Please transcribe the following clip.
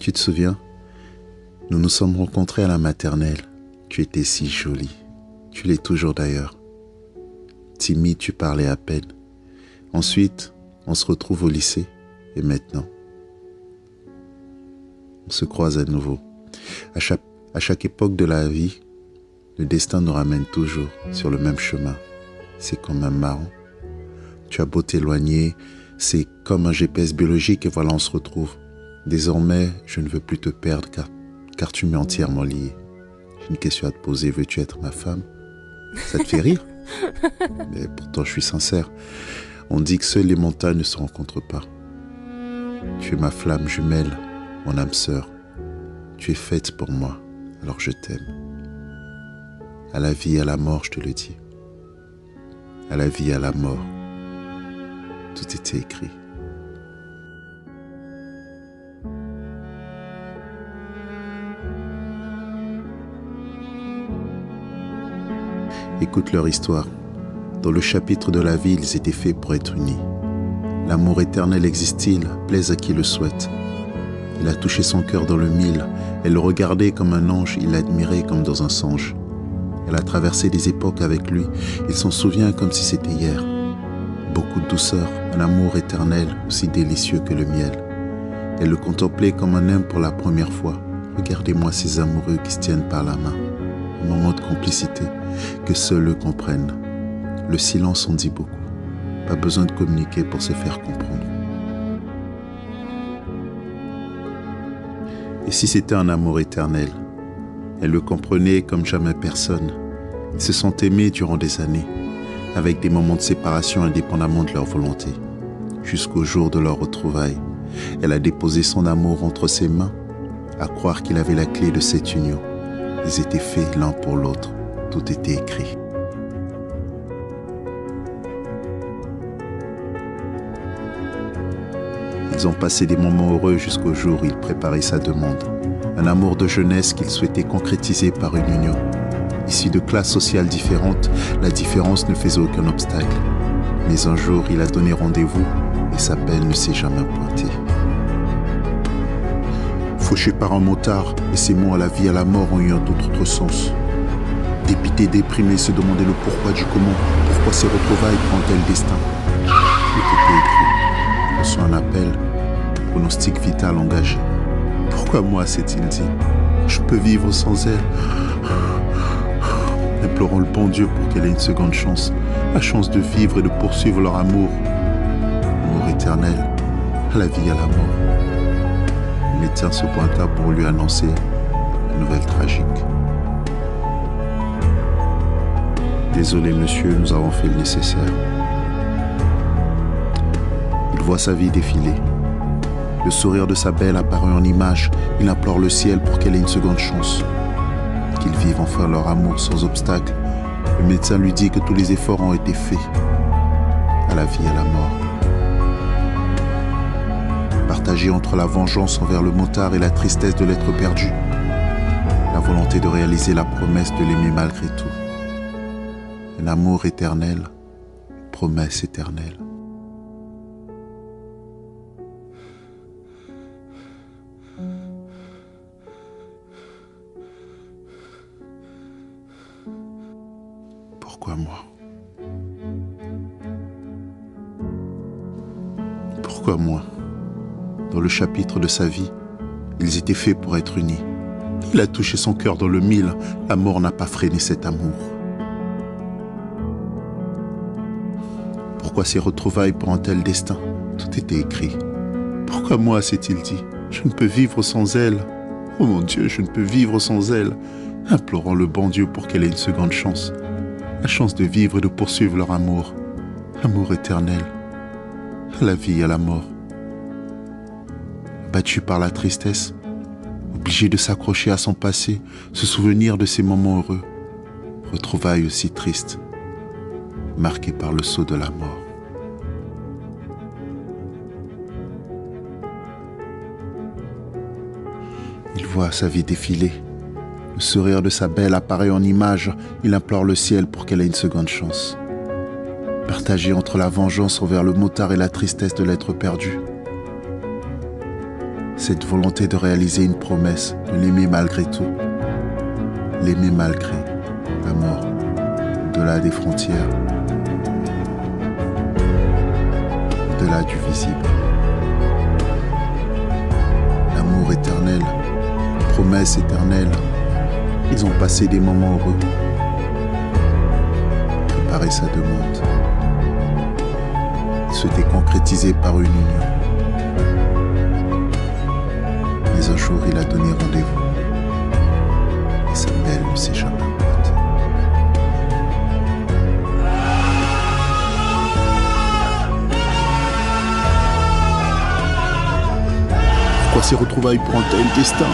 Tu te souviens? Nous nous sommes rencontrés à la maternelle. Tu étais si jolie. Tu l'es toujours d'ailleurs. Timide, tu parlais à peine. Ensuite, on se retrouve au lycée. Et maintenant, on se croise à nouveau. À chaque époque de la vie, le destin nous ramène toujours sur le même chemin. C'est quand même marrant. Tu as beau t'éloigner, c'est comme un GPS biologique et voilà, on se retrouve. Désormais, je ne veux plus te perdre car tu m'es entièrement lié. J'ai une question à te poser, veux-tu être ma femme? Ça te fait rire? Mais pourtant, je suis sincère. On dit que seules les montagnes ne se rencontrent pas. Tu es ma flamme jumelle, mon âme sœur. Tu es faite pour moi, alors je t'aime. À la vie et à la mort, je te le dis. À la vie et à la mort, tout était écrit. Écoute leur histoire. Dans le chapitre de la vie, ils étaient faits pour être unis. L'amour éternel existe-t-il? Plaise à qui le souhaite. Il a touché son cœur dans le mille. Elle le regardait comme un ange, il l'admirait comme dans un songe. Elle a traversé des époques avec lui. Il s'en souvient comme si c'était hier. Beaucoup de douceur, un amour éternel, aussi délicieux que le miel. Elle le contemplait comme un homme pour la première fois. Regardez-moi ces amoureux qui se tiennent par la main. Un moment de complicité que seuls eux comprennent. Le silence en dit beaucoup. Pas besoin de communiquer pour se faire comprendre. Et si c'était un amour éternel? Elle le comprenait comme jamais personne. Ils se sont aimés durant des années, avec des moments de séparation indépendamment de leur volonté. Jusqu'au jour de leur retrouvaille, elle a déposé son amour entre ses mains, à croire qu'il avait la clé de cette union. Ils étaient faits l'un pour l'autre. Tout était écrit. Ils ont passé des moments heureux jusqu'au jour où il préparait sa demande. Un amour de jeunesse qu'il souhaitait concrétiser par une union. Issus de classes sociales différentes, la différence ne faisait aucun obstacle. Mais un jour, il a donné rendez-vous et sa belle ne s'est jamais pointée. Fauché par un motard, et ces mots à la vie et à la mort ont eu un tout autre sens. Dépité, déprimé, se demander le pourquoi du comment, pourquoi ces retrouvailles prend-elles le destin. Tout était écrit. Reçoit un appel, pronostic vital engagé. Pourquoi moi, s'est-il dit? Je peux vivre sans elle. Implorons le bon Dieu pour qu'elle ait une seconde chance, la chance de vivre et de poursuivre leur amour. Amour éternel, à la vie et à la mort. Le médecin se pointa pour lui annoncer une nouvelle tragique. Désolé monsieur, nous avons fait le nécessaire. Il voit sa vie défiler. Le sourire de sa belle apparut en image. Il implore le ciel pour qu'elle ait une seconde chance. Qu'ils vivent enfin leur amour sans obstacle. Le médecin lui dit que tous les efforts ont été faits. À la vie et à la mort. Partagé entre la vengeance envers le motard et la tristesse de l'être perdu. La volonté de réaliser la promesse de l'aimer malgré tout. Un amour éternel, une promesse éternelle. Pourquoi moi? Pourquoi moi? Dans le chapitre de sa vie, ils étaient faits pour être unis. Il a touché son cœur dans le mille, la mort n'a pas freiné cet amour. Pourquoi ces retrouvailles pour un tel destin? Tout était écrit. Pourquoi moi, s'est-il dit? Je ne peux vivre sans elle. Oh mon Dieu, je ne peux vivre sans elle. Implorons le bon Dieu pour qu'elle ait une seconde chance. La chance de vivre et de poursuivre leur amour. Amour éternel. À la vie et à la mort. Battu par la tristesse, obligé de s'accrocher à son passé, se souvenir de ses moments heureux. Retrouvailles aussi tristes, marquées par le sceau de la mort. Il voit sa vie défiler. Le sourire de sa belle apparaît en image. Il implore le ciel pour qu'elle ait une seconde chance. Partagé entre la vengeance envers le motard et la tristesse de l'être perdu. cette volonté de réaliser une promesse, de l'aimer malgré tout, l'aimer malgré la mort, au-delà des frontières, au-delà du visible. L'amour éternel, promesse éternelle, ils ont passé des moments heureux. Préparer sa demande, souhaiter concrétiser par une union. Mais un jour, il a donné rendez-vous. Et sa belle lui s'échappe à la boîte. Pourquoi ces retrouvailles pour un tel destin ?